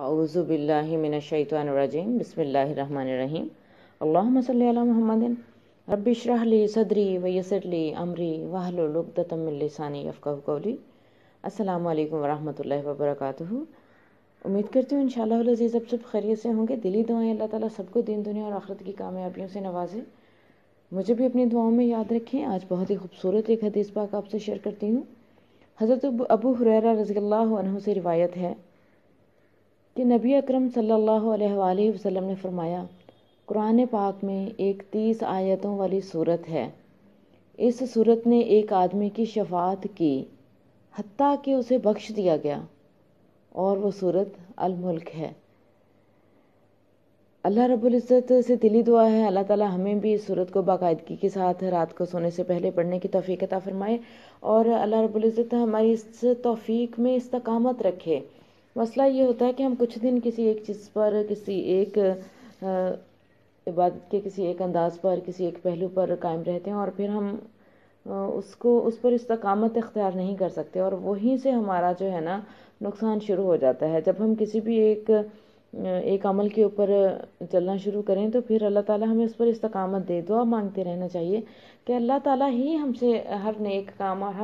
اعوذ باللہ من الشیطان الرجیم بسم اللہ الرحمن الرحیم اللہم صلی علی محمد رب اشرح لی صدری ویسر لی امری واحلل عقدۃ من لسانی یفقہوا قولی۔ السلام علیکم ورحمۃ اللہ وبرکاتہ۔ امید کرتی ہوں انشاءاللہ العزیز اب سب خیریت سے ہوں گے۔ دلی دعائیں اللہ تعالیٰ سب کو دین دنیا اور آخرت کی کامیابیوں سے نوازے، مجھے بھی اپنی دعاؤں میں یاد رکھیں۔ آج بہت ہی خوبصورت ایک حدیث پاک آپ سے شیئر کرتی ہوں۔ حضرت ابو ہریرہ رضی اللہ عنہ سے روایت ہے کہ نبی اکرم صلی اللہ علیہ وآلہ وسلم نے فرمایا، قرآن پاک میں ایک 30 آیتوں والی سورت ہے، اس سورت نے ایک آدمی کی شفاعت کی حتیٰ کہ اسے بخش دیا گیا، اور وہ سورت الملک ہے۔ اللہ رب العزت سے دلی دعا ہے اللہ تعالیٰ ہمیں بھی اس سورت کو باقاعدگی کے ساتھ رات کو سونے سے پہلے پڑھنے کی توفیق عطا فرمائے، اور اللہ رب العزت ہماری اس توفیق میں استقامت رکھے۔ مسئلہ یہ ہوتا ہے کہ ہم کچھ دن کسی ایک چیز پر، کسی ایک عبادت کے کسی ایک انداز پر، کسی ایک پہلو پر قائم رہتے ہیں، اور پھر ہم اس پر استقامت اختیار نہیں کر سکتے، اور وہیں سے ہمارا جو ہے نا نقصان شروع ہو جاتا ہے۔ جب ہم کسی بھی ایک عمل کے اوپر چلنا شروع کریں تو پھر اللہ تعالیٰ ہمیں اس پر استقامت دے۔ دعا مانگتے رہنا چاہیے کہ اللہ تعالیٰ ہی ہم سے ہر نیک کام اور ہر